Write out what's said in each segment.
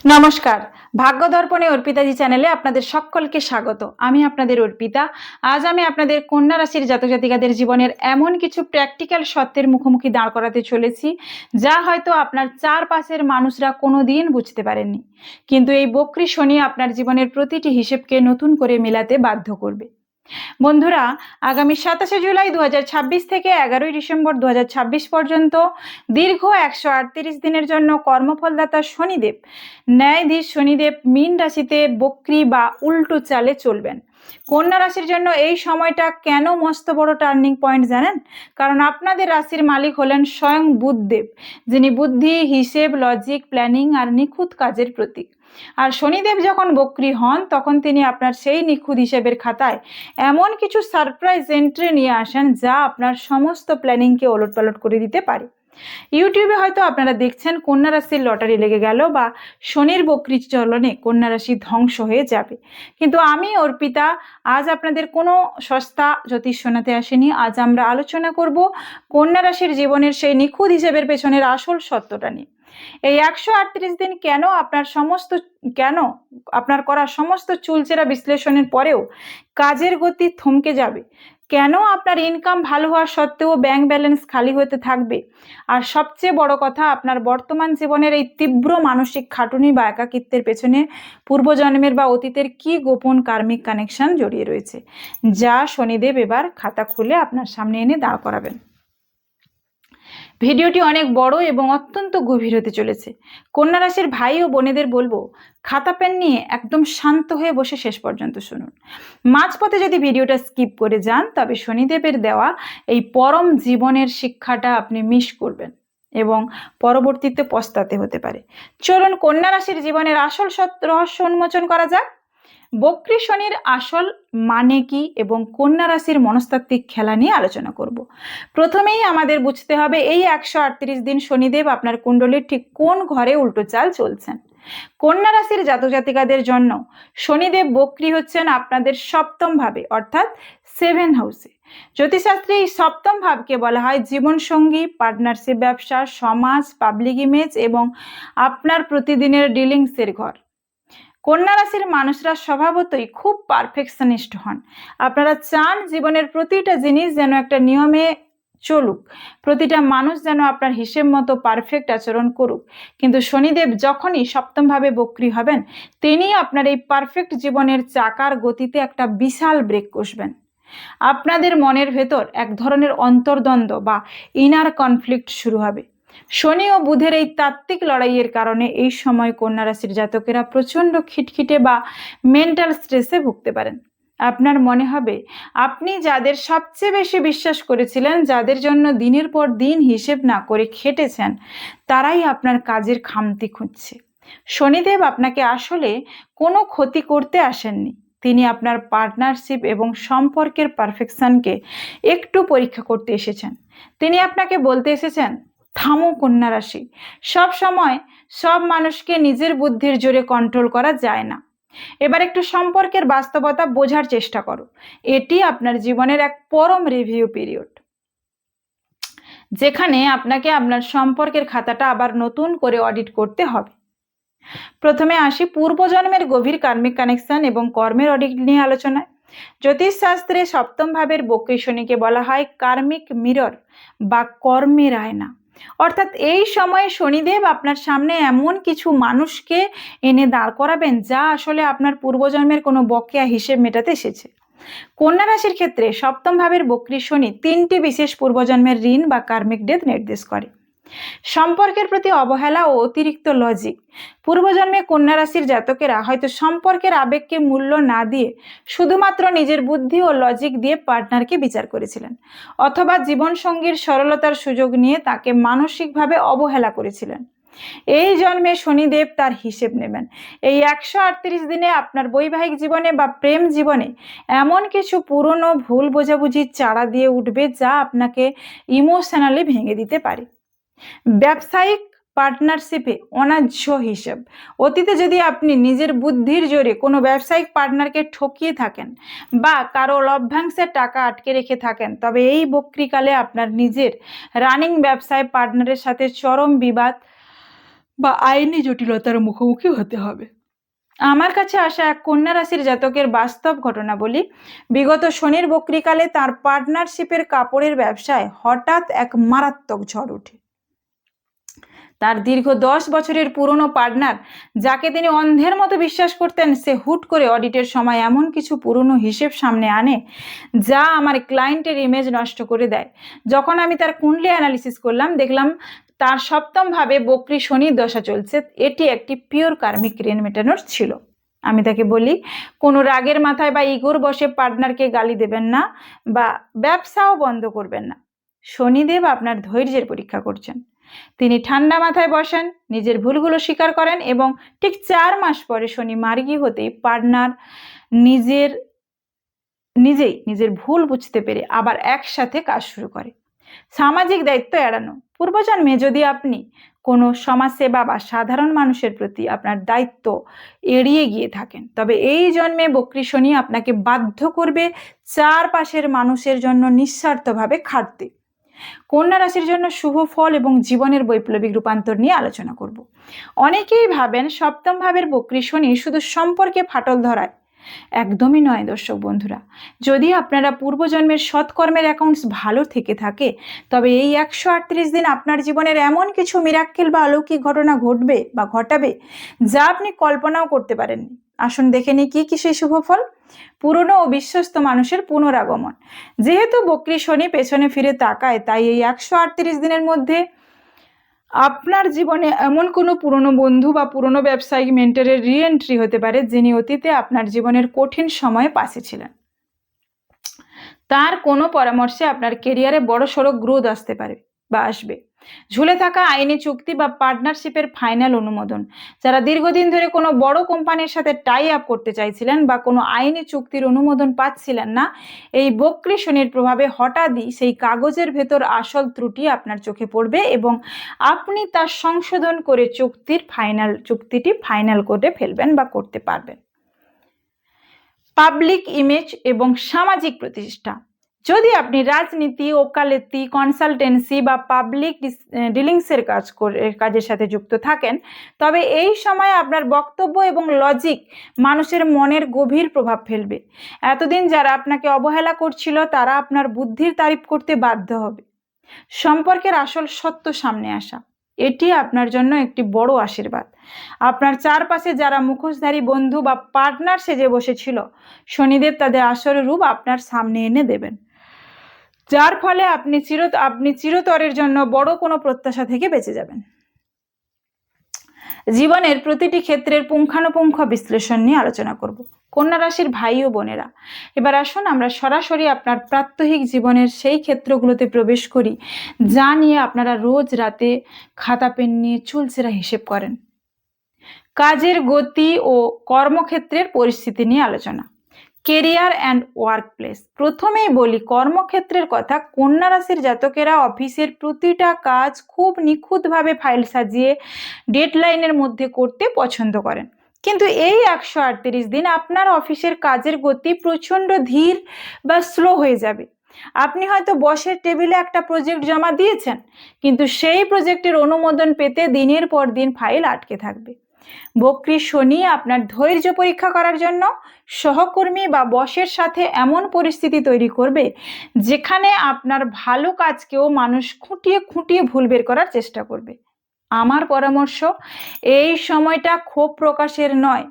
নমস্কার। ভাগ্য দর্পণে অর্পিতাজি চ্যানেলে আপনাদের সকলকে স্বাগত। আমি আপনাদের অর্পিতা। আজ আমি আপনাদের কন্যা রাশির জাতক জাতিকাদের জীবনের এমন কিছু প্র্যাকটিক্যাল সত্যের মুখোমুখি দাঁড় করাতে চলেছি, যা হয়তো আপনার চারপাশের মানুষরা কোনোদিন বুঝতে পারেননি। কিন্তু এই বক্রী শনি আপনার জীবনের প্রতিটি হিসেবকে নতুন করে মেলাতে বাধ্য করবে। বন্ধুরা, আগামী 27শে জুলাই 2026 থেকে 11ই ডিসেম্বর 2026 পর্যন্ত দীর্ঘ 138 দিনের জন্য কর্মফলদাতা শনিদেব, ন্যায়াধীশ শনিদেব মীন রাশিতে বক্রী বা উল্টো চালে চলবেন। কন্যা রাশির জন্য এই সময়টা কেন মস্ত বড় টার্নিং পয়েন্ট জানেন? কারণ আপনাদের রাশির মালিক হলেন স্বয়ং বুধদেব, যিনি বুদ্ধি, হিসেব, লজিক, প্ল্যানিং আর নিখুঁত কাজের প্রতীক। আর শনিদেব যখন বক্রী হন, তখন তিনি আপনার সেই নিখুঁত হিসেবের খাতায় এমন কিছু সারপ্রাইজ এন্ট্রি নিয়ে আসেন, যা আপনার সমস্ত প্ল্যানিংকে ওলটপালট করে দিতে পারে। ইউটিউবে হয়তো আপনারা দেখছেন কন্যা রাশির লটারি লেগে গেল বা শনির বক্রী চলনে কন্যা রাশি ধ্বংস হয়ে যাবে। কিন্তু আমি অর্পিতা আজ আপনাদের কোনো সস্তা জ্যোতিষ শোনাতে আসেনি। আজ আমরা আলোচনা করব কন্যা রাশির জীবনের সেই নিখুঁত হিসেবের পেছনের আসল সত্যটা নিয়ে। এই 138 দিন কেন আপনার করা সমস্ত চুলচেরা বিশ্লেষণের পরেও কাজের গতি থমকে যাবে, কেন আপনার ইনকাম ভালো হওয়ার সত্ত্বেও ব্যাংক ব্যালেন্স খালি হতে থাকবে, আর সবচেয়ে বড় কথা, আপনার বর্তমান জীবনের এই তীব্র মানসিক খাটুনি বা একাকিত্বের পেছনে পূর্বজন্মের বা অতীতের কি গোপন কার্মিক কানেকশন জড়িয়ে রয়েছে, যা শনিদেব এবার খাতা খুলে আপনার সামনে এনে দাঁড় করাবেন। ভিডিওটি অনেক বড় এবং অত্যন্ত গভীর হতে চলেছে। কন্যা রাশির ভাই ও বোনেদের বলবো, খাতা পেন নিয়ে একদম শান্ত হয়ে বসে শেষ পর্যন্ত শুনুন। মাঝপথে যদি ভিডিওটা স্কিপ করে যান, তবে শনিদেবের দেওয়া এই পরম জীবনের শিক্ষাটা আপনি মিস করবেন এবং পরবর্তীতে পস্তাতে হতে পারে। চলুন কন্যা রাশির জীবনের আসল রহস্য উন্মোচন করা যাক। বক্রী শনির আসল মানে কি এবং কন্যা রাশির মনস্তাত্ত্বিক খেলা নিয়ে আলোচনা করব। প্রথমেই আমাদের বুঝতে হবে এই 138 দিন শনিদেব আপনার কুণ্ডলীর ঠিক কোন ঘরে উল্টো চাল চলছেন। কন্যা রাশির জাতক জাতিকাদের জন্য শনিদেব বক্রী হচ্ছেন আপনাদের সপ্তম ভাবে, অর্থাৎ 7 হাউসে। জ্যোতিষশাস্ত্রে এই সপ্তম ভাবকে বলা হয় জীবন সঙ্গী, পার্টনারশিপ, ব্যবসা, সমাজ, পাবলিক ইমেজ এবং আপনার প্রতিদিনের ডিলিংসের ঘর। কন্যা রাশির মানুষরা স্বভাবতই খুব পারফেকশনিস্ট হন। আপনারা চান জীবনের প্রতিটা জিনিস যেন একটা নিয়মে চলুক, প্রতিটা মানুষ যেন আপনার হিসেব মতো পারফেক্ট আচরণ করুক। কিন্তু শনিদেব যখনই সপ্তম ভাবে বক্রী হবেন, তিনি আপনার এই পারফেক্ট জীবনের চাকার গতিতে একটা বিশাল ব্রেক কষবেন। আপনাদের মনের ভেতর এক ধরনের অন্তর্দ্বন্দ্ব বা ইনার কনফ্লিক্ট শুরু হবে। শনি ও বুধের এই তাত্ত্বিক লড়াইয়ের কারণে এই সময় কন্যা রাশির জাতকেরা প্রচন্ড খিটখিটে বা মেন্টাল স্ট্রেসে ভুগতে পারেন। আপনার মনে হবে আপনি যাদের সবচেয়ে বেশি বিশ্বাস করেছিলেন, যাদের জন্য দিনের পর দিন হিসেব না করে খেটেছেন, তারাই আপনার কাজের খামতি খুঁজছে। শনিদেব আপনাকে আসলে কোনো ক্ষতি করতে আসেননি, তিনি আপনার পার্টনারশিপ এবং সম্পর্কের পারফেকশনকে একটু পরীক্ষা করতে এসেছেন। তিনি আপনাকে বলতে এসেছেন, থামো কন্যা রাশি, সব সময় সব মানুষকে নিজের বুদ্ধির জোরে কন্ট্রোল করা যায় না। এবার একটু সম্পর্কের বাস্তবতা বোঝার চেষ্টা করো। এটি আপনার জীবনের এক পরম রিভিউ পিরিয়ড, যেখানে আপনাকে আপনার সম্পর্কের খাতাটা আবার নতুন করে অডিট করতে হবে। প্রথমে আসি পূর্বজন্মের গভীর কার্মিক কানেকশন এবং কর্মের অডিট নিয়ে আলোচনায়। জ্যোতিষশাস্ত্রে সপ্তম ভাবের বক্রী শনিকে বলা হয় কার্মিক মিরর বা কর্মের আয়না। অর্থাৎ এই সময়ে শনিদেব আপনার সামনে এমন কিছু মানুষকে এনে দাঁড় করাবেন, যা আসলে আপনার পূর্বজন্মের কোনো বকেয়া হিসেব মেটাতে এসেছে। কন্যা রাশির ক্ষেত্রে সপ্তম ভাবের বক্রী শনি 3টি বিশেষ পূর্বজন্মের ঋণ বা কার্মিক ডেট নির্দেশ করে। সম্পর্কের প্রতি অবহেলা ও অতিরিক্ত লজিক। পূর্বজন্মে কন্যা রাশির জাতকেরা হয়তো সম্পর্কের আবেগকে মূল্য না দিয়ে শুধুমাত্র নিজের বুদ্ধি ও লজিক দিয়ে পার্টনারকে বিচার করেছিলেন, অথবা জীবনসঙ্গীর সরলতার সুযোগ নিয়ে তাকে মানসিকভাবে অবহেলা করেছিলেন। এই জন্মে শনিদেব তার হিসেব নেবেন। এই 138 দিনে আপনার বৈবাহিক জীবনে বা প্রেম জীবনে এমন কিছু পুরনো ভুল বোঝাবুঝির চারা দিয়ে উঠবে, যা আপনাকে ইমোশনালি ভেঙে দিতে পারে। ব্যবসায়িক পার্টনারশিপে অন্যায্য হিসেব। অতীতে যদি আপনি নিজের বুদ্ধির জোরে কোনো ব্যবসায়িক পার্টনারকে ঠকিয়ে থাকেন বা কারো লভ্যাংশের টাকা আটকে রেখে থাকেন, তবে এই বক্রীকালে আপনার নিজের রানিং ব্যবসায় পার্টনারের সাথে চরম বিবাদ বা আইনি জটিলতার মুখোমুখি হতে হবে। আমার কাছে আসা এক কন্যা রাশির জাতকের বাস্তব ঘটনা বলি। বিগত শনির বক্রীকালে তার পার্টনারশিপের কাপড়ের ব্যবসায় হঠাৎ এক মারাত্মক ঝড় ওঠে। তার দীর্ঘ 10 বছরের পুরনো পার্টনার, যাকে তিনি অন্ধের মতো বিশ্বাস করতেন, সে হুট করে অডিটের সময় এমন কিছু পুরনো হিসেব সামনে আনে যা আমার ক্লায়েন্টের ইমেজ নষ্ট করে দেয়। যখন আমি তার কুণ্ডলী অ্যানালিসিস করলাম, দেখলাম তার সপ্তম ভাবে বক্রী শনির দশা চলছে। এটি একটি পিওর কার্মিক ঋণ মেটানোর ছিল। আমি তাকে বলি, কোনো রাগের মাথায় বা ইগোর বসে পার্টনারকে গালি দেবেন না বা ব্যবসাও বন্ধ করবেন না। শনিদেব আপনার ধৈর্যের পরীক্ষা করছেন। তিনি ঠান্ডা মাথায় বসেন, নিজের ভুলগুলো স্বীকার করেন এবং ঠিক 4 মাস পরে শনি মার্গী হতেই পার্টনার নিজেই নিজের ভুল বুঝতে পেরে আবার একসাথে কাজ শুরু করে। সামাজিক দায়িত্ব এড়ানো। পূর্বজন্মে যদি আপনি কোনো সমাজসেবা বা সাধারণ মানুষের প্রতি আপনার দায়িত্ব এড়িয়ে গিয়ে থাকেন, তবে এই জন্মে বক্রী শনি আপনাকে বাধ্য করবে চারপাশের মানুষের জন্য নিঃস্বার্থভাবে খাটতে। কন্যা রাশির জন্য শুভ ফল এবং জীবনের বৈপ্লবিক রূপান্তর নিয়ে আলোচনা করব। অনেকেই ভাবেন সপ্তম ভাবের বক্রী শনি শুধু সম্পর্কে ফাটল ধরায়। একদমই নয় দর্শক বন্ধুরা। যদি আপনারা পূর্বজন্মের সৎকর্মের অ্যাকাউন্টস ভালো থেকে থাকে, তবে এই 138 দিন আপনার জীবনের এমন কিছু মিরাক্কেল বা অলৌকিক ঘটনা ঘটবে বা ঘটাবে যা আপনি কল্পনাও করতে পারেননি। আসুন দেখে নিই কি কি সেই শুভ ফল। পুরনো ও বিশ্বস্ত মানুষের পুনরাগমন। যেহেতু বক্রী শনি পেছনে ফিরে তাকায়, তাই এই 138 দিনের মধ্যে আপনার জীবনে এমন কোনো পুরনো বন্ধু বা পুরনো ব্যবসায়িক মেন্টরের রিএন্ট্রি হতে পারে, যিনি অতীতে আপনার জীবনের কঠিন সময়ে পাশে ছিলেন। তার কোনো পরামর্শে আপনার কেরিয়ারে বড়সড় গ্রোথ আসতে পারে বা আসবে। ঝুলে থাকা আইনি চুক্তি বা পার্টনারশিপের ফাইনাল অনুমোদন। যারা দীর্ঘদিন ধরে কোনো বড় কোম্পানির সাথে টাই আপ করতে চাইছিলেন বা কোনো আইনি চুক্তির অনুমোদন পাচ্ছিলেন না, এই বক্রী শনির প্রভাবে হঠাৎই সেই কাগজের ভেতর আসল ত্রুটি আপনার চোখে পড়বে এবং আপনি তা সংশোধন করে চুক্তিটি ফাইনাল করে ফেলবেন বা করতে পারবেন। পাবলিক ইমেজ এবং সামাজিক প্রতিষ্ঠা। যদি আপনি রাজনীতি, ওকালতি, কনসালটেন্সি বা পাবলিক ডিলিংসের কাজের সাথে যুক্ত থাকেন, তবে এই সময় আপনার বক্তব্য এবং লজিক মানুষের মনের গভীর প্রভাব ফেলবে। এতদিন যারা আপনাকে অবহেলা করছিল, তারা আপনার বুদ্ধির তারিফ করতে বাধ্য হবে। সম্পর্কের আসল সত্য সামনে আসা, এটি আপনার জন্য একটি বড় আশীর্বাদ। আপনার চারপাশে যারা মুখোশধারী বন্ধু বা পার্টনার সেজে বসেছিল, শনিদেব তাদের আসল রূপ আপনার সামনে এনে দেবেন, যার ফলে আপনি চিরতরের জন্য বড় কোনো প্রত্যাশা থেকে বেঁচে যাবেন। জীবনের প্রতিটি ক্ষেত্রের পুঙ্খানুপুঙ্খ বিশ্লেষণ নিয়ে আলোচনা করব। কন্যা রাশির ভাই ও বোনেরা, এবার আসুন আমরা সরাসরি আপনার প্রাত্যহিক জীবনের সেই ক্ষেত্রগুলোতে প্রবেশ করি যা নিয়ে আপনারা রোজ রাতে খাতা পেন নিয়ে চুলচেরা হিসেব করেন। কাজের গতি ও কর্মক্ষেত্রের পরিস্থিতি নিয়ে আলোচনা। Career and work place. প্রথমেই বলি কর্মক্ষেত্রের কথা। কন্যা রাশির জাতকেরা অফিসের প্রতিটা কাজ খুব নিখুঁতভাবে ফাইল সাজিয়ে ডেডলাইনের মধ্যে করতে পছন্দ করেন, কিন্তু এই 138 দিন আপনার অফিসের কাজের গতি প্রচণ্ড ধীর বা স্লো হয়ে যাবে। আপনি হয়তো বসের টেবিলে একটা প্রজেক্ট জমা দিয়েছেন, কিন্তু সেই প্রজেক্টের অনুমোদন পেতে দিনের পর দিন ফাইল আটকে থাকবে। বক্রী শনি আপনার ধৈর্য পরীক্ষা করার জন্য সহকর্মী বা বসের সাথে এমন পরিস্থিতি তৈরি করবে যেখানে আপনার ভালো কাজকেও মানুষ খুঁটিয়ে খুঁটিয়ে ভুল বের করার চেষ্টা করবে। আমার পরামর্শ, এই সময়টা ক্ষোভ প্রকাশের নয়,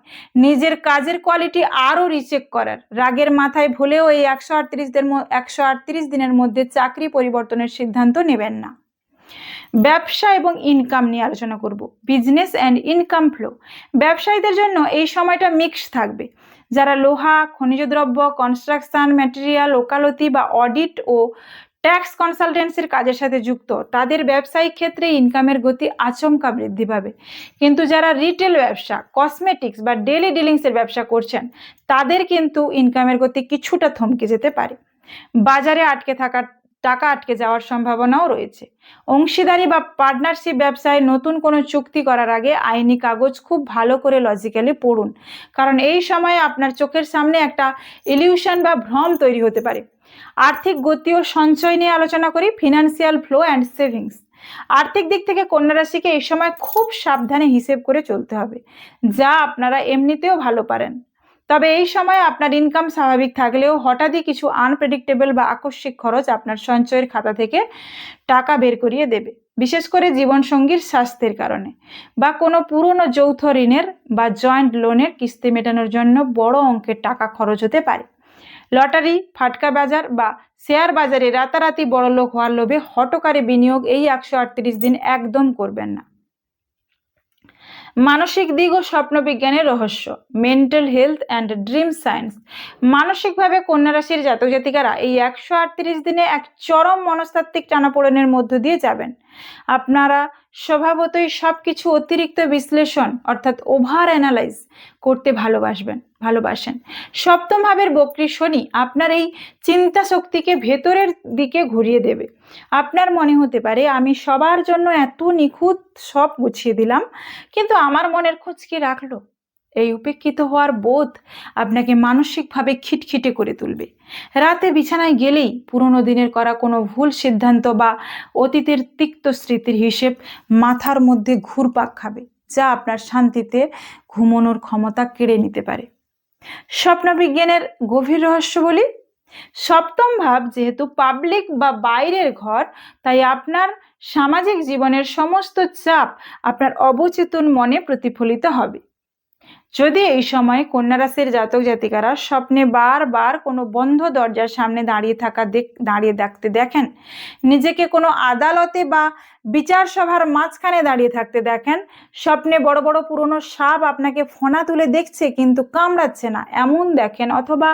নিজের কাজের কোয়ালিটি আরও রিচেক করার। রাগের মাথায় ভুলেও এই 138 দিনের মধ্যে চাকরি পরিবর্তনের সিদ্ধান্ত নেবেন না। ব্যবসা এবং ইনকাম নিয়ে আলোচনা করব। Business and income flow. ব্যবসায়ীদের জন্য এই সময়টা মিক্স থাকবে। যারা লোহা, খনিজ দ্রব্য, কনস্ট্রাকশন ম্যাটেরিয়াল, ওকালতি বা অডিট ও ট্যাক্স কনসালটেন্সির কাজের সাথে যুক্ত, তাদের ব্যবসায়িক ক্ষেত্রে ইনকামের গতি আচমকা বৃদ্ধি পাবে। কিন্তু যারা রিটেল ব্যবসা, কসমেটিক্স বা ডেলি ডিলিংসের ব্যবসা করছেন, তাদের কিন্তু ইনকামের গতি কিছুটা থমকে যেতে পারে। বাজারে টাকা আটকে যাওয়ার সম্ভাবনাও রয়েছে। অংশীদারি বা পার্টনারশিপ ব্যবসায় নতুন কোনো চুক্তি করার আগে আইনি কাগজ খুব ভালো করে লজিক্যালি পড়ুন, কারণ এই সময়ে আপনার চোখের সামনে একটা ইলিউশন বা ভ্রম তৈরি হতে পারে। আর্থিক গতি ও সঞ্চয় নিয়ে আলোচনা করি। Financial flow and savings. আর্থিক দিক থেকে কন্যা রাশিকে এই সময় খুব সাবধানে হিসেব করে চলতে হবে, যা আপনারা এমনিতেও ভালো পারেন। তবে এই সময় আপনার ইনকাম স্বাভাবিক থাকলেও হঠাৎই কিছু আনপ্রেডিক্টেবল বা আকস্মিক খরচ আপনার সঞ্চয়ের খাতা থেকে টাকা বের করিয়ে দেবে, বিশেষ করে জীবনসঙ্গীর স্বাস্থ্যের কারণে বা কোনো পুরনো যৌথ ঋণের বা জয়েন্ট লোনের কিস্তি মেটানোর জন্য বড় অঙ্কের টাকা খরচ হতে পারে। লটারি, ফাটকা বাজার বা শেয়ার বাজারে রাতারাতি বড়লোক হওয়ার লোভে হঠকারী বিনিয়োগ এই 138 দিন একদম করবেন না। মানসিক দিক ও স্বপ্ন বিজ্ঞানের রহস্য, mental health and dream science. মানসিকভাবে কন্যা রাশির জাতক জাতিকারা এই 138 দিনে এক চরম মনস্তাত্ত্বিক টানাপোড়েনের মধ্য দিয়ে যাবেন। আপনারা স্বভাবতই সবকিছু অতিরিক্ত বিশ্লেষণ অর্থাৎ ওভার অ্যানালাইজ করতে ভালোবাসেন। সপ্তম ভাবের বক্রী শনি আপনার এই চিন্তা শক্তিকে ভেতরের দিকে ঘুরিয়ে দেবে। আপনার মনে হতে পারে, আমি সবার জন্য এত নিখুঁত সব গুছিয়ে দিলাম, কিন্তু আমার মনের খোঁজ কি রাখলো? এই উপেক্ষিত হওয়ার বোধ আপনাকে মানসিকভাবে খিটখিটে করে তুলবে। রাতে বিছানায় গেলেই পুরনো দিনের করা কোনো ভুল সিদ্ধান্ত বা অতীতের তিক্ত স্মৃতির হিসেব মাথার মধ্যে ঘুরপাক খাবে, যা আপনার শান্তিতে ঘুমানোর ক্ষমতা কেড়ে নিতে পারে। স্বপ্নবিজ্ঞানের গভীর রহস্য বলি, সপ্তম ভাব যেহেতু পাবলিক বা বাইরের ঘর, তাই আপনার সামাজিক জীবনের সমস্ত চাপ আপনার অবচেতন মনে প্রতিফলিত হবে। যদি এই সময় কন্যা রাশির জাতক জাতিকারা স্বপ্নে বারবার কোনো বন্ধ দরজার সামনে দাঁড়িয়ে থাকতে দেখেন, নিজেকে কোনো আদালতে বা বিচার সভার মাঝখানে দাঁড়িয়ে থাকতে দেখেন, স্বপ্নে বড় বড় পুরনো সাপ আপনাকে ফনা তুলে দেখছে কিন্তু কামড়াচ্ছে না এমন দেখেন, অথবা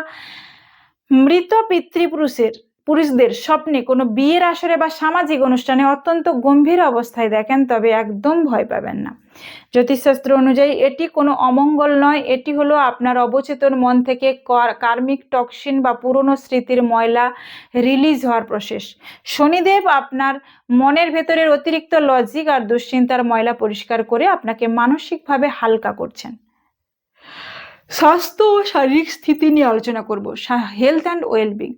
মৃত পুরুষদের স্বপ্নে কোনো বিয়ের আসরে বা সামাজিক অনুষ্ঠানে অত্যন্ত গম্ভীর অবস্থায় দেখেন, তবে একদম ভয় পাবেন না। জ্যোতিষশাস্ত্র অনুযায়ী এটি কোনো অমঙ্গল নয়, এটি হলো আপনার অবচেতন মন থেকে কার্মিক টক্সিন বা পুরনো স্মৃতির ময়লা রিলিজ হওয়ার প্রসেস। শনিদেব আপনার মনের ভেতরের অতিরিক্ত লজিক আর দুশ্চিন্তার ময়লা পরিষ্কার করে আপনাকে মানসিকভাবে হালকা করছেন। স্বাস্থ্য ও শারীরিক স্থিতি নিয়ে আলোচনা করব, হেলথ অ্যান্ড ওয়েলবিং।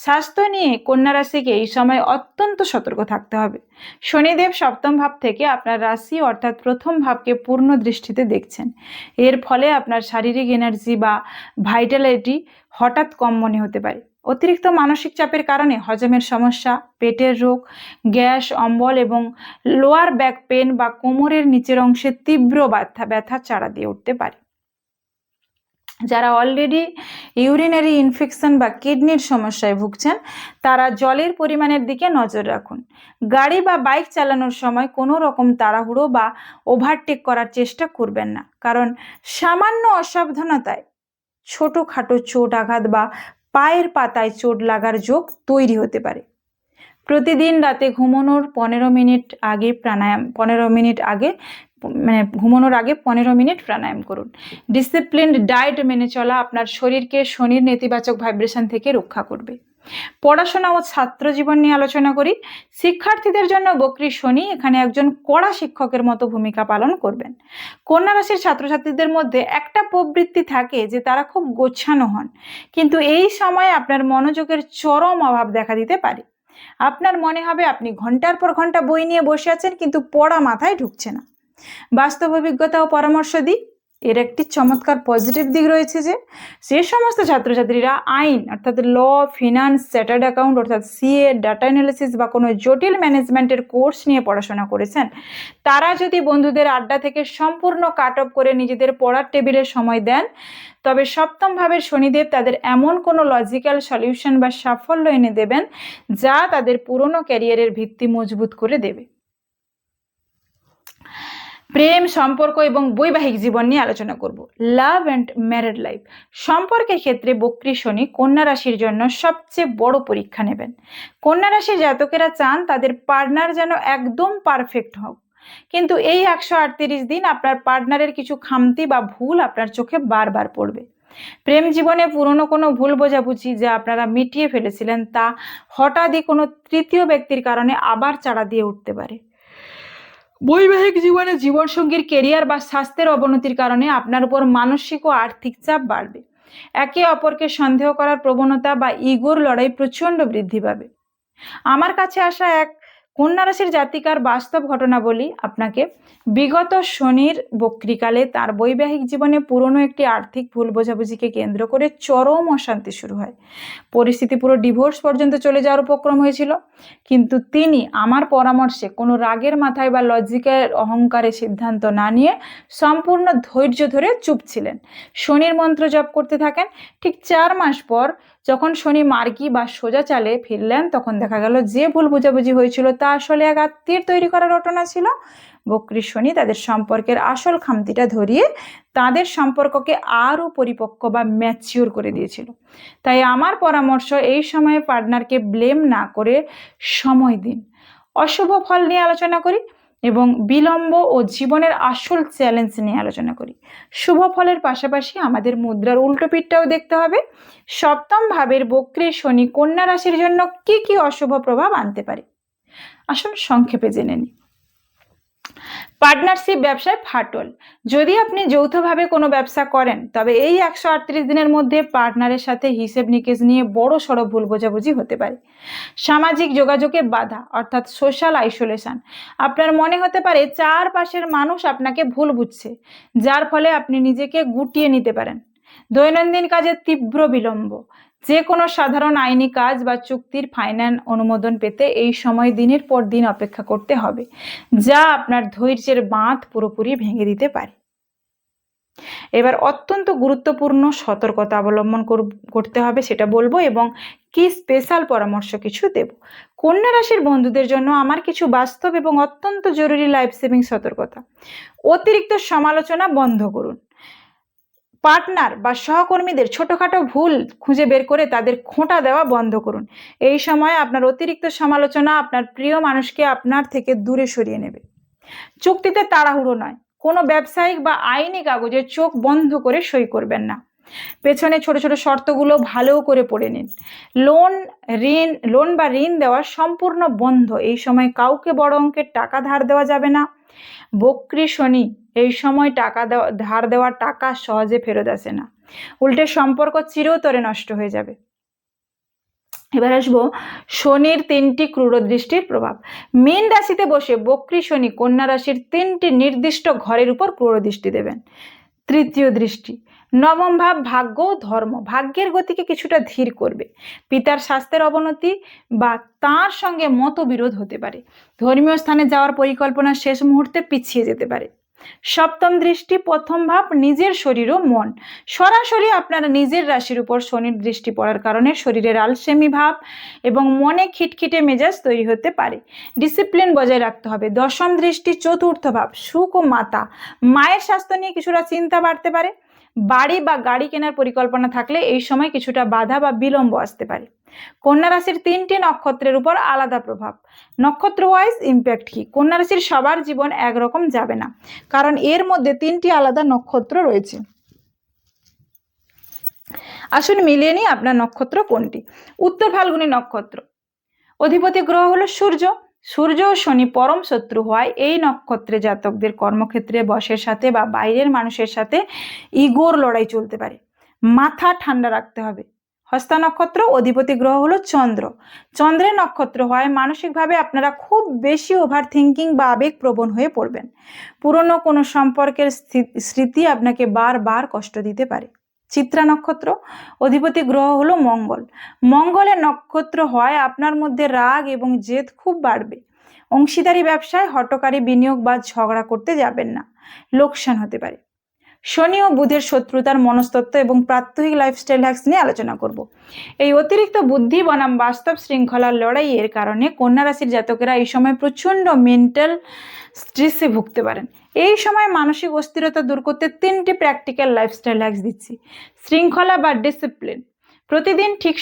স্বাস্থ্য নিয়ে কন্যা রাশিকে এই সময় অত্যন্ত সতর্ক থাকতে হবে। শনিদেব সপ্তম ভাব থেকে আপনার রাশি অর্থাৎ প্রথম ভাবকে পূর্ণ দৃষ্টিতে দেখছেন। এর ফলে আপনার শারীরিক এনার্জি বা ভাইটালিটি হঠাৎ কম মনে হতে পারে। অতিরিক্ত মানসিক চাপের কারণে হজমের সমস্যা, পেটের রোগ, গ্যাস, অম্বল এবং লোয়ার ব্যাক পেন বা কোমরের নিচের অংশে তীব্র ব্যথা চাড়া দিয়ে উঠতে পারে। যারা অলরেডি ইউরিনারি ইনফেকশন বা কিডনির সমস্যায় ভুগছেন, তারা জলের পরিমাণের দিকে নজর রাখুন। গাড়ি বা বাইক চালানোর সময় কোনো রকম তাড়াহুড়ো বা ওভারটেক করার চেষ্টা করবেন না, কারণ সামান্য অসাবধানতায় ছোটোখাটো চোট আঘাত বা পায়ের পাতায় চোট লাগার যোগ তৈরি হতে পারে। প্রতিদিন রাতে ঘুমানোর 15 মিনিট আগে ঘুমানোর আগে 15 মিনিট প্রাণায়াম করুন। ডিসিপ্লিনড ডায়েট মেনে চলা আপনার শরীরকে শনির নেতিবাচক ভাইব্রেশন থেকে রক্ষা করবে। পড়াশোনা ও ছাত্র জীবন নিয়ে আলোচনা করি। শিক্ষার্থীদের জন্য বক্রী শনি এখানে একজন কড়া শিক্ষকের মতো ভূমিকা পালন করবেন। কন্যা রাশির ছাত্রছাত্রীদের মধ্যে একটা প্রবৃত্তি থাকে যে তারা খুব গোছানো হন, কিন্তু এই সময় আপনার মনোযোগের চরম অভাব দেখা দিতে পারে। আপনার মনে হবে আপনি ঘন্টার পর ঘন্টা বই নিয়ে বসে আছেন, কিন্তু পড়া মাথায় ঢুকছে না। বাস্তব অভিজ্ঞতা ও পরামর্শ দিই, এর একটি চমৎকার পজিটিভ দিক রয়েছে যে সমস্ত ছাত্রছাত্রীরা আইন অর্থাৎ ল, ফিনান্স, চার্টার্ড অ্যাকাউন্ট অর্থাৎ সিএ, ডাটা অ্যানালিসিস বা কোনো জটিল ম্যানেজমেন্টের কোর্স নিয়ে পড়াশোনা করেছেন, তারা যদি বন্ধুদের আড্ডা থেকে সম্পূর্ণ কাট অফ করে নিজেদের পড়ার টেবিলে সময় দেন, তবে সপ্তম ভাবের শনিদেব তাদের এমন কোনো লজিক্যাল সলিউশন বা সাফল্য এনে দেবেন যা তাদের পুরনো ক্যারিয়ারের ভিত্তি মজবুত করে দেবে। প্রেম, সম্পর্ক এবং বৈবাহিক জীবন নিয়ে আলোচনা করব। Love and married life. সম্পর্কের ক্ষেত্রে বক্রী শনি কন্যা রাশির জন্য সবচেয়ে বড় পরীক্ষা নেবেন। কন্যা রাশির জাতকেরা চান তাদের পার্টনার যেন একদম পারফেক্ট হোক, কিন্তু এই 138 দিন আপনার পার্টনারের কিছু খামতি বা ভুল আপনার চোখে বারবার পড়বে। প্রেম জীবনে পুরনো কোনো ভুল বোঝাবুঝি যা আপনারা মিটিয়ে ফেলেছিলেন, তা হঠাৎই কোনো তৃতীয় ব্যক্তির কারণে আবার চাড়া দিয়ে উঠতে পারে। বৈবাহিক জীবনে জীবনসঙ্গীর কেরিয়ার বা স্বাস্থ্যের অবনতির কারণে আপনার উপর মানসিক ও আর্থিক চাপ বাড়বে। একে অপরকে সন্দেহ করার প্রবণতা বা ইগোর লড়াই প্রচণ্ড বৃদ্ধি পাবে। আমার কাছে আসা এক কন্যা রাশির জাতিকার বাস্তব ঘটনা বলি আপনাকে। বিগত শনির বক্রীকালে তার বৈবাহিক জীবনে পুরনো একটি আর্থিক ভুল বোঝাবুঝিকে কেন্দ্র করে চরম অশান্তি শুরু হয়। পরিস্থিতি পুরো ডিভোর্স পর্যন্ত চলে যাওয়ার উপক্রম হয়েছিল, কিন্তু তিনি আমার পরামর্শে কোনো রাগের মাথায় বা লজিকের অহংকারে সিদ্ধান্ত না নিয়ে সম্পূর্ণ ধৈর্য ধরে চুপ ছিলেন। শনির মন্ত্র জপ করতে থাকেন। ঠিক 4 মাস পর যখন শনি মার্গী বা সোজা চালে ফিরলেন, তখন দেখা গেল যে ভুল বোঝাবুঝি হয়েছিল তা আসলে এক আত্মীয়ের তৈরি করা ঘটনা ছিল। বক্রী শনি তাদের সম্পর্কের আসল খামতিটা ধরিয়ে তাদের সম্পর্ককে আরো পরিপক্ক বা ম্যাচিওর করে দিয়েছিল। তাই আমার পরামর্শ, এই সময়ে পার্টনারকে ব্লেম না করে সময় দিন। অশুভ ফল নিয়ে আলোচনা করি এবং বিলম্ব ও জীবনের আসল চ্যালেঞ্জ নিয়ে আলোচনা করি। শুভ ফলের পাশাপাশি আমাদের মুদ্রার উল্টো পিঠটাও দেখতে হবে। সপ্তম ভাবের বক্রী শনি কন্যা রাশির জন্য কি কি অশুভ প্রভাব আনতে পারে, আসুন সংক্ষেপে জেনে নিই। পার্টনারশিপ ব্যবসায় ফাটল। যদি আপনি যৌথভাবে কোনো ব্যবসা করেন, তবে এই 138 দিনের মধ্যে পার্টনারের সাথে হিসেব নিকেশ নিয়ে বড় সড়ো ভুল বোঝাবুঝি হতে পারে। সামাজিক যোগাযোগে বাধা অর্থাৎ সোশ্যাল আইসোলেশন। আপনার মনে হতে পারে চারপাশের মানুষ আপনাকে ভুল বুঝছে, যার ফলে আপনি নিজেকে গুটিয়ে নিতে পারেন। দৈনন্দিন কাজে তীব্র বিলম্ব। যে কোনো সাধারণ আইনি কাজ বা চুক্তির ফাইনাল অনুমোদন পেতে এই সময় দিনের পর দিন অপেক্ষা করতে হবে, যা আপনার ধৈর্যের বাঁধ পুরোপুরি ভেঙে দিতে পারে। এবার অত্যন্ত গুরুত্বপূর্ণ সতর্কতা অবলম্বন করতে হবে সেটা বলবো, এবং কি স্পেশাল পরামর্শ কিছু দেব। কন্যা রাশির বন্ধুদের জন্য আমার কিছু বাস্তব এবং অত্যন্ত জরুরি লাইফ সেভিং সতর্কতা। অতিরিক্ত সমালোচনা বন্ধ করুন। পার্টনার বা সহকর্মীদের ছোটখাটো ভুল খুঁজে বের করে তাদের খোঁটা দেওয়া বন্ধ করুন। এই সময় আপনার অতিরিক্ত সমালোচনা আপনার প্রিয় মানুষকে আপনার থেকে দূরে সরিয়ে নেবে। চুক্তিতে তাড়াহুড়ো নয়। কোনো ব্যবসায়িক বা আইনি কাগজে চোখ বন্ধ করে সই করবেন না। পেছনে ছোট ছোট শর্তগুলো ভালো করে পড়ে নিন। লোন বা ঋণ দেওয়া সম্পূর্ণ বন্ধ। এই সময় কাউকে বড় অঙ্কের টাকা ধার দেওয়া যাবে না। বক্রী শনি এই সময় ধার দেওয়া টাকা সহজে ফেরত আসে না, উল্টে সম্পর্ক চিরতরে নষ্ট হয়ে যাবে। এবার আসবো শনির 3টি ক্রূর দৃষ্টির প্রভাব। মীন রাশিতে বসে বক্রী শনি কন্যা রাশির 3টি নির্দিষ্ট ঘরের উপর ক্রূর দৃষ্টি দেবেন। তৃতীয় দৃষ্টি, নবম ভাব ভাগ্য ও ধর্ম। ভাগ্যের গতিকে কিছুটা ধীর করবে। পিতার স্বাস্থ্যের অবনতি বা তার সঙ্গে মতবিরোধ হতে পারে। ধর্মীয় স্থানে যাওয়ার পরিকল্পনা শেষ মুহূর্তে পিছিয়ে যেতে পারে। সপ্তম দৃষ্টি, প্রথম ভাব নিজের শরীর ও মন। সরাসরি আপনার নিজের রাশির উপর শনির দৃষ্টি পড়ার কারণে শরীরের আলসেমি ভাব এবং মনে খিটখিটে মেজাজ তৈরি হতে পারে। ডিসিপ্লিন বজায় রাখতে হবে। দশম দৃষ্টি, চতুর্থ ভাব সুখ ও মাতা। মায়ের স্বাস্থ্য নিয়ে কিছুটা চিন্তা বাড়তে পারে। বাড়ি বা গাড়ি কেনার পরিকল্পনা থাকলে এই সময় কিছুটা বাধা বা বিলম্ব আসতে পারে। কন্যা রাশির 3টি নক্ষত্রের উপর আলাদা প্রভাব। নক্ষত্র ওয়াইজ ইম্প্যাক্ট কি? কন্যা রাশির সবার জীবন একরকম যাবে না, কারণ এর মধ্যে 3টি আলাদা নক্ষত্র রয়েছে। আসুন মিলিয়ে নিই আপনার নক্ষত্র কোনটি। উত্তর ফাল্গুনী নক্ষত্র, অধিপতি গ্রহ হলো সূর্য। সূর্য ও শনি পরম শত্রু হওয়ায় এই নক্ষত্রে জাতকদের কর্মক্ষেত্রে বসের সাথে বা বাইরের মানুষের সাথে ইগোর লড়াই চলতে পারে। মাথা ঠান্ডা রাখতে হবে। হস্তা নক্ষত্র, অধিপতি গ্রহ হলো চন্দ্র। চন্দ্রের নক্ষত্র হয় মানসিকভাবে আপনারা খুব বেশি ওভার থিঙ্কিং বা আবেগপ্রবণ হয়ে পড়বেন। পুরনো কোনো সম্পর্কের স্মৃতি আপনাকে বারবার কষ্ট দিতে পারে। চিত্রা নক্ষত্র, অধিপতি গ্রহ হলো মঙ্গল। মঙ্গলের নক্ষত্র হয় আপনার মধ্যে রাগ এবং জেদ খুব বাড়বে। অংশীদারি ব্যবসায় হঠকারী বিনিয়োগ বা ঝগড়া করতে যাবেন না, লোকসান হতে পারে। শনি ও বুধের শত্রুতার মনস্তত্ত্ব এবং প্রাত্যহিক লাইফস্টাইল হ্যাক্স নিয়ে আলোচনা করব। এই অতিরিক্ত বুদ্ধি বনাম বাস্তব শৃঙ্খলার লড়াইয়ের কারণে কন্যা রাশির জাতকেরা এই সময় প্রচন্ড মেন্টাল স্ট্রেসে ভুগতে পারেন। এই সময় মানসিক অস্থিরতা দূর করতে 3টি প্র্যাকটিক্যাল লাইফস্টাইল হ্যাক্স দিচ্ছি। শৃঙ্খলা বা ডিসিপ্লিন। প্রতিদিন ঠিক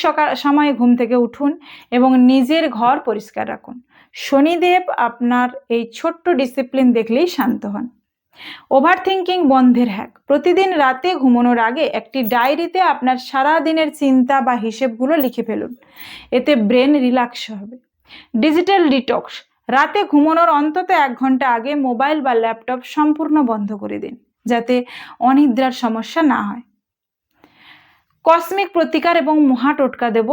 সময়ে ঘুম থেকে উঠুন এবং নিজের ঘর পরিষ্কার রাখুন। শনিদেব আপনার এই ছোট্ট ডিসিপ্লিন দেখলেই শান্ত হন। ওভার থিঙ্কিং বন্ধের হ্যাক। প্রতিদিন রাতে ঘুমানোর আগে একটি ডায়েরিতে আপনার সারা দিনের চিন্তা বা হিসেবগুলো লিখে ফেলুন, এতে ব্রেন রিল্যাক্স হবে। Digital detox. রাতে ঘুমানোর অন্তত 1 ঘন্টা আগে মোবাইল বা ল্যাপটপ সম্পূর্ণ বন্ধ করে দিন, যাতে অনিদ্রার সমস্যা না হয়। কসমিক প্রতিকার এবং মহা টোটকা দেব।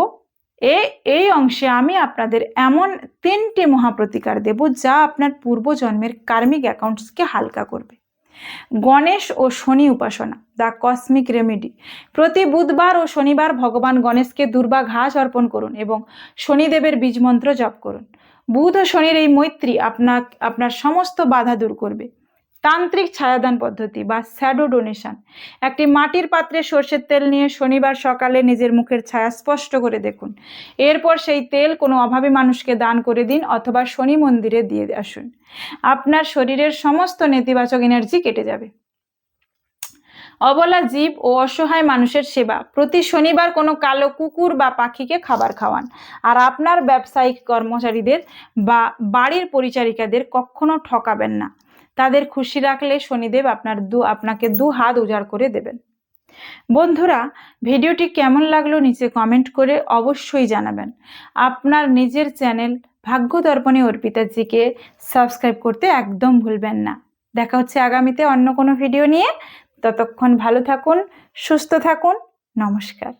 এই অংশে আমি আপনাদের এমন 3টি মহাপ্রতিকার দেব যা আপনার পূর্বজন্মের কার্মিক অ্যাকাউন্টসকে হালকা করবে। গণেশ ও শনি উপাসনা, দ্য কসমিক রেমেডি। প্রতি বুধবার ও শনিবার ভগবান গণেশকে দুর্বা ঘাস অর্পণ করুন এবং শনিদেবের বীজ মন্ত্র জপ করুন। বুধ ও শনির এই মৈত্রী আপনার সমস্ত বাধা দূর করবে। তান্ত্রিক ছায়াদান পদ্ধতি বা শ্যাডো ডোনেশন। একটি মাটির পাত্রে সর্ষের তেল নিয়ে শনিবার সকালে নিজের মুখের ছায়া স্পষ্ট করে দেখুন। এরপর সেই তেল কোনো অভাবী মানুষকে দান করে দিন অথবা শনি মন্দিরে দিয়ে আসুন। আপনার শরীরের সমস্ত নেতিবাচক এনার্জি কেটে যাবে। অবলা জীব ও অসহায় মানুষের সেবা। প্রতি শনিবার কোনো কালো কুকুর বা পাখিকে খাবার খাওয়ান। আর আপনার ব্যবসায়িক কর্মচারীদের বা বাড়ির পরিচারিকাদের কখনো ঠকাবেন না। তাদের খুশি রাখলে শনিদেব আপনাকে 2 হাত উজাড় করে দেবেন। বন্ধুরা, ভিডিওটি কেমন লাগলো নিচে কমেন্ট করে অবশ্যই জানাবেন। আপনার নিজের চ্যানেল ভাগ্য দর্পণে অর্পিতাজিকে সাবস্ক্রাইব করতে একদম ভুলবেন না। দেখা হচ্ছে আগামীতে অন্য কোনো ভিডিও নিয়ে। ততক্ষণ ভালো থাকুন, সুস্থ থাকুন। নমস্কার।